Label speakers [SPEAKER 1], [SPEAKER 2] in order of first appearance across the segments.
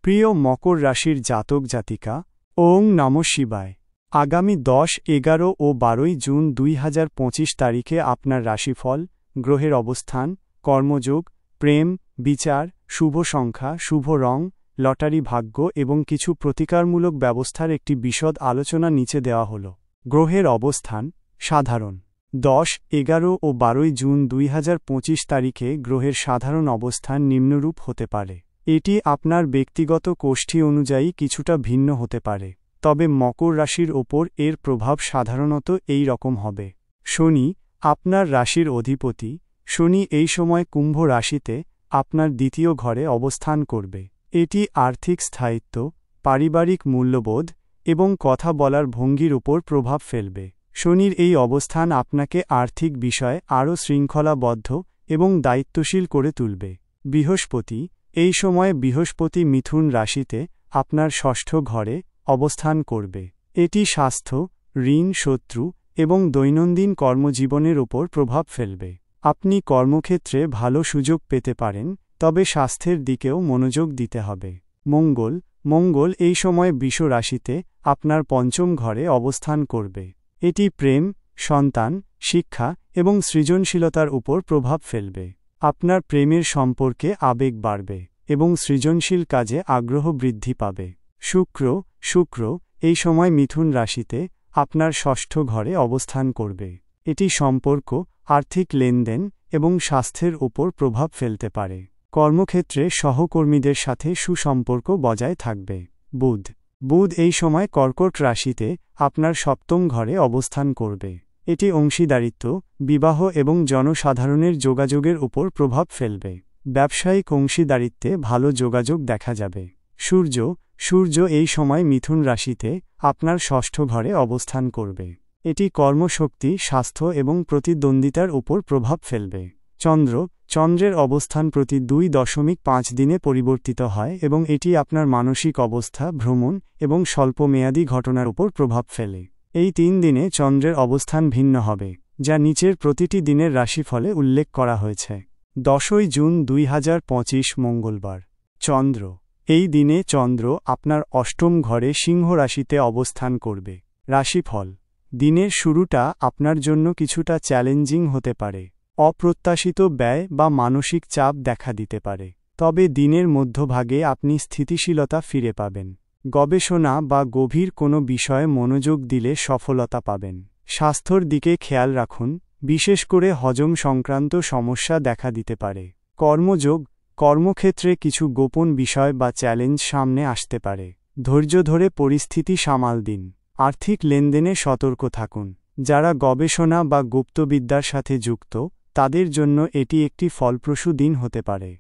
[SPEAKER 1] প্রিয় মকর রাশির জাতক জাতিকা, ওং নমঃ শিবায়। আগামী 10, 11 ও 12 জুন 2025 তারিখে আপনার রাশিফল, গ্রহের অবস্থান, কর্মযোগ, প্রেম, বিচার, শুভ সংখ্যা, শুভ রং, লটারি ভাগ্য এবং কিছু প্রতিকারমূলক ব্যবস্থার একটি বিশদ আলোচনা নিচে দেওয়া হল। গ্রহের অবস্থান সাধারণ। 10, 11 ও 12 জুন 2025 তারিখে গ্রহের সাধারণ অবস্থান নিম্নরূপ হতে পারে। এটি আপনার ব্যক্তিগত কোষ্ঠী অনুযায়ী কিছুটা ভিন্ন হতে পারে, তবে মকর রাশির ওপর এর প্রভাব সাধারণত এই রকম হবে। শনি, আপনার রাশির অধিপতি, শনি এই সময় কুম্ভ রাশিতে আপনার দ্বিতীয় ঘরে অবস্থান করবে। এটি আর্থিক স্থায়িত্ব, পারিবারিক মূল্যবোধ এবং কথা বলার ভঙ্গির উপর প্রভাব ফেলবে। শনির এই অবস্থান আপনাকে আর্থিক বিষয়ে আরও শৃঙ্খলাবদ্ধ এবং দায়িত্বশীল করে তুলবে। বৃহস্পতি, এই সময় বৃহস্পতি মিথুন রাশিতে আপনার ষষ্ঠ ঘরে অবস্থান করবে। এটি স্বাস্থ্য, ঋণ শত্রু এবং দৈনন্দিন কর্মজীবনের ওপর প্রভাব ফেলবে। আপনি কর্মক্ষেত্রে ভালো সুযোগ পেতে পারেন, তবে স্বাস্থ্যের দিকেও মনোযোগ দিতে হবে। মঙ্গল এই সময় বৃষ রাশিতে আপনার পঞ্চম ঘরে অবস্থান করবে। এটি প্রেম, সন্তান, শিক্ষা এবং সৃজনশীলতার উপর প্রভাব ফেলবে। আপনার প্রেমের সম্পর্কে আবেগ বাড়বে এবং সৃজনশীল কাজে আগ্রহ বৃদ্ধি পাবে। শুক্র এই সময় মিথুন রাশিতে আপনার ষষ্ঠ ঘরে অবস্থান করবে। এটি সম্পর্ক, আর্থিক লেনদেন এবং স্বাস্থ্যের উপর প্রভাব ফেলতে পারে। কর্মক্ষেত্রে সহকর্মীদের সাথে সুসম্পর্ক বজায় থাকবে। বুধ এই সময় কর্কট রাশিতে আপনার সপ্তম ঘরে অবস্থান করবে। এটি অংশীদারিত্ব, বিবাহ এবং জনসাধারণের যোগাযোগের উপর প্রভাব ফেলবে। ব্যবসায়িক অংশীদারিত্বে ভালো যোগাযোগ দেখা যাবে। সূর্য এই সময় মিথুন রাশিতে আপনার ষষ্ঠ ঘরে অবস্থান করবে। এটি কর্মশক্তি, স্বাস্থ্য এবং প্রতিদ্বন্দ্বিতার উপর প্রভাব ফেলবে। চন্দ্রের অবস্থান প্রতি 2.5 দিনে পরিবর্তিত হয় এবং এটি আপনার মানসিক অবস্থা, ভ্রমণ এবং স্বল্পমেয়াদী ঘটনার উপর প্রভাব ফেলে। এই 3 দিনে চন্দ্রের অবস্থান ভিন্ন হবে, যা নিচের প্রতিটি দিনের রাশিফলে উল্লেখ করা হয়েছে। 10 জুন 2025 মঙ্গলবার। এই দিনে চন্দ্র আপনার অষ্টম ঘরে সিংহ রাশিতে অবস্থান করবে। রাশিফল: দিনের শুরুটা আপনার জন্য কিছুটা চ্যালেঞ্জিং হতে পারে। অপ্রত্যাশিত ব্যয় বা মানসিক চাপ দেখা দিতে পারে, তবে দিনের মধ্যভাগে আপনি স্থিতিশীলতা ফিরে পাবেন। গবেষণা বা গভীর কোনো বিষয়ে মনোযোগ দিলে সফলতা পাবেন। স্বাস্থ্যর দিকে খেয়াল রাখুন, বিশেষ করে হজম সংক্রান্ত সমস্যা দেখা দিতে পারে। কর্মক্ষেত্রে কিছু গোপন বিষয় বা চ্যালেঞ্জ সামনে আসতে পারে। ধৈর্য ধরে পরিস্থিতি সামাল দিন। আর্থিক লেনদেনে সতর্ক থাকুন। যারা গবেষণা বা গুপ্তবিদ্যার সাথে যুক্ত, তাদের জন্য এটি একটি ফলপ্রসূ দিন হতে পারে।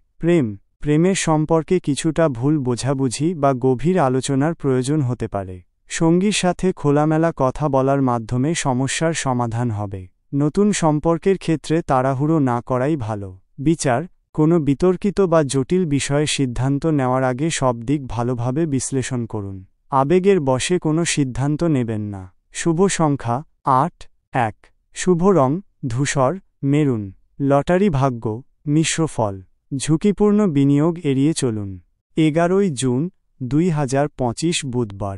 [SPEAKER 1] প্রেমের সম্পর্কে কিছুটা ভুল বোঝাবুঝি বা গভীর আলোচনার প্রয়োজন হতে পারে। সঙ্গীর সাথে খোলামেলা কথা বলার মাধ্যমে সমস্যার সমাধান হবে। নতুন সম্পর্কের ক্ষেত্রে তাড়াহুড়ো না করাই ভালো। বিচার: কোনো বিতর্কিত বা জটিল বিষয়ে সিদ্ধান্ত নেওয়ার আগে সব দিক ভালোভাবে বিশ্লেষণ করুন। আবেগের বশে কোনো সিদ্ধান্ত নেবেন না। শুভ সংখ্যা 8, 1। শুভ রং ধূসর, মেরুন। লটারি ভাগ্য মিশ্র ফল। ঝুঁকিপূর্ণ বিনিয়োগ এড়িয়ে চলুন। 11 জুন 2025 বুধবার।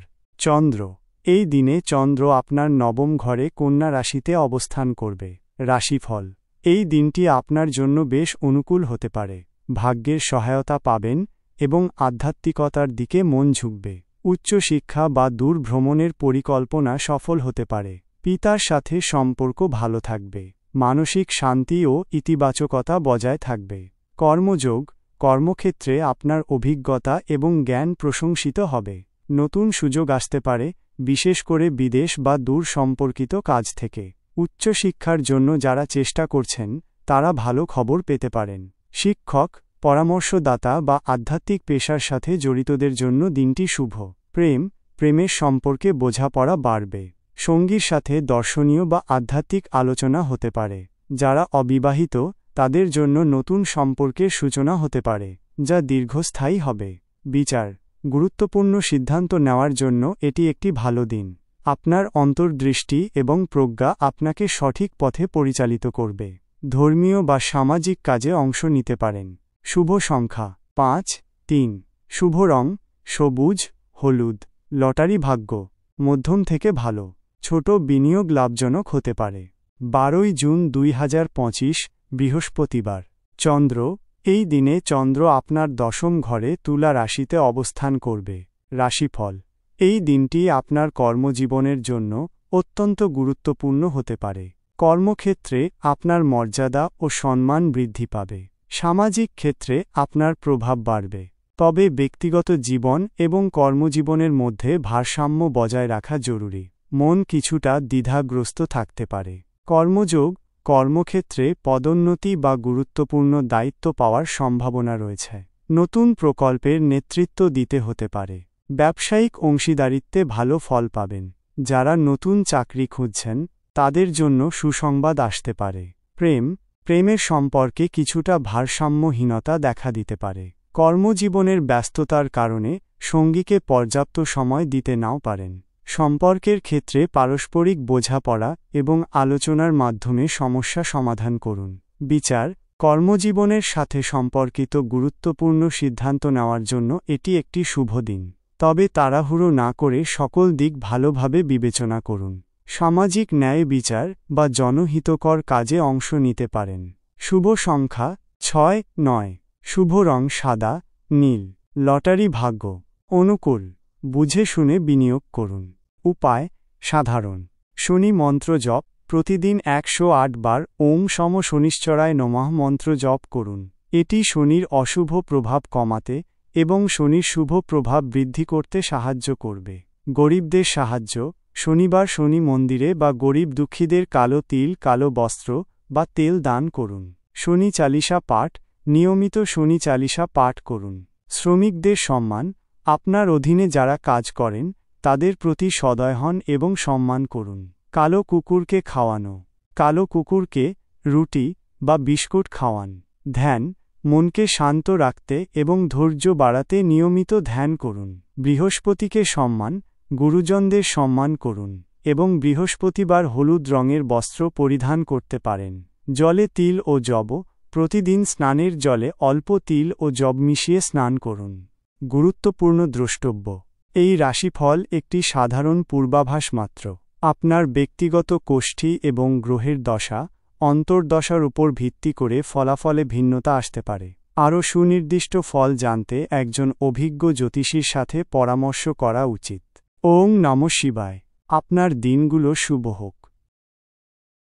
[SPEAKER 1] এই দিনে চন্দ্র আপনার নবম ঘরে কন্যা রাশিতে অবস্থান করবে। রাশিফল: এই দিনটি আপনার জন্য বেশ অনুকূল হতে পারে। ভাগ্যের সহায়তা পাবেন এবং আধ্যাত্মিকতার দিকে মন ঝুঁকবে। উচ্চশিক্ষা বা দূর ভ্রমণের পরিকল্পনা সফল হতে পারে। পিতার সাথে সম্পর্ক ভালো থাকবে। মানসিক শান্তি ও ইতিবাচকতা বজায় থাকবে। কর্মক্ষেত্রে আপনার অভিজ্ঞতা এবং জ্ঞান প্রশংসিত হবে। নতুন সুযোগ আসতে পারে, বিশেষ করে বিদেশ বা দূর সম্পর্কিত কাজ থেকে। উচ্চশিক্ষার জন্য যারা চেষ্টা করছেন, তারা ভালো খবর পেতে পারেন। শিক্ষক, পরামর্শদাতা বা আধ্যাত্মিক পেশার সাথে জড়িতদের জন্য দিনটি শুভ। প্রেমের সম্পর্কে বোঝাপড়া বাড়বে। সঙ্গীর সাথে দর্শনীয় বা আধ্যাত্মিক আলোচনা হতে পারে। যারা অবিবাহিত, তাদের জন্য নতুন সম্পর্কের সূচনা হতে পারে, যা দীর্ঘস্থায়ী হবে। বিচার: গুরুত্বপূর্ণ সিদ্ধান্ত নেওয়ার জন্য এটি একটি ভালো দিন। আপনার অন্তর্দৃষ্টি এবং প্রজ্ঞা আপনাকে সঠিক পথে পরিচালিত করবে। ধর্মীয় বা সামাজিক কাজে অংশ নিতে পারেন। শুভ সংখ্যা 5, 3। শুভ রং সবুজ, হলুদ। লটারি ভাগ্য মধ্যম থেকে ভালো, ছোট বিনিয়োগ লাভজনক হতে পারে। 12 জুন 2025 বৃহস্পতিবার। চন্দ্র এই দিনে চন্দ্র আপনার দশম ঘরে তুলা রাশিতে অবস্থান করবে। রাশিফল এই দিনটি আপনার কর্মজীবনের জন্য অত্যন্ত গুরুত্বপূর্ণ হতে পারে। কর্মক্ষেত্রে আপনার মর্যাদা ও সম্মান বৃদ্ধি পাবে। সামাজিক ক্ষেত্রে আপনার প্রভাব বাড়বে। তবে ব্যক্তিগত জীবন এবং কর্মজীবনের মধ্যে ভারসাম্য বজায় রাখা জরুরি। মন কিছুটা দ্বিধাগ্রস্ত থাকতে পারে। কর্মযোগ কর্মক্ষেত্রে পদোন্নতি বা গুরুত্বপূর্ণ দায়িত্ব পাওয়ার সম্ভাবনা রয়েছে। নতুন প্রকল্পের নেতৃত্ব দিতে হতে পারে। ব্যবসায়িক অংশীদারিত্বে ভালো ফল পাবেন। যারা নতুন চাকরি খুঁজছেন তাদের জন্য সুসংবাদ আসতে পারে। প্রেমের সম্পর্কে কিছুটা ভারসাম্যহীনতা দেখা দিতে পারে। কর্মজীবনের ব্যস্ততার কারণে সঙ্গীকে পর্যাপ্ত সময় দিতে নাও পারেন। সম্পর্কের ক্ষেত্রে পারস্পরিক বোঝাপড়া এবং আলোচনার মাধ্যমে সমস্যা সমাধান করুন। বিচার কর্মজীবনের সাথে সম্পর্কিত গুরুত্বপূর্ণ সিদ্ধান্ত নেওয়ার জন্য এটি একটি শুভ দিন। তবে তাড়াহুড়ো না করে সকল দিক ভালোভাবে বিবেচনা করুন। সামাজিক ন্যায় বিচার বা জনহিতকর কাজে অংশ নিতে পারেন। শুভ সংখ্যা 6-9। শুভ রং সাদা, নীল। লটারি ভাগ্য অনুকূল, বুঝে শুনে বিনিয়োগ করুন। উপায় সাধারণ। শনি মন্ত্র জপ প্রতিদিন 108 বার ওম সম শনিশ্চরায় নমঃ মন্ত্র জপ করুন। এটি শনির অশুভ প্রভাব কমাতে এবং শনির শুভ প্রভাব বৃদ্ধি করতে সাহায্য করবে। গরিবদের সাহায্য শনিবার শনি মন্দিরে বা গরিব দুঃখীদের কালো তিল, কালো বস্ত্র বা তেল দান করুন। শনি চালিসা পাঠ নিয়মিত শনি চালিসা পাঠ করুন। শ্রমিকদের সম্মান আপনার অধীনে যারা কাজ করেন তাদের প্রতি সদয় হন এবং সম্মান করুন। কালো কুকুরকে খাওয়ানো কালো কুকুরকে রুটি বা বিস্কুট খাওয়ান। ধ্যান মনকে শান্ত রাখতে এবং ধৈর্য বাড়াতে নিয়মিত ধ্যান করুন। বৃহস্পতিকে সম্মান গুরুজনদের সম্মান করুন এবং বৃহস্পতিবার হলুদ রঙের বস্ত্র পরিধান করতে পারেন। জলে তিল ও যব প্রতিদিন স্নানের জলে অল্প তিল ও যব মিশিয়ে স্নান করুন। গুরুত্বপূর্ণ দ্রষ্টব্য এই রাশিফল একটি সাধারণ পূর্বাভাস মাত্র। আপনার ব্যক্তিগত কোষ্ঠী এবং গ্রহের দশা অন্তর্দশার উপর ভিত্তি করে ফলাফলে ভিন্নতা আসতে পারে। আরও সুনির্দিষ্ট ফল জানতে একজন অভিজ্ঞ জ্যোতিষীর সাথে পরামর্শ করা উচিত। ওং নমঃ শিবায়। আপনার দিনগুলো শুভ হোক।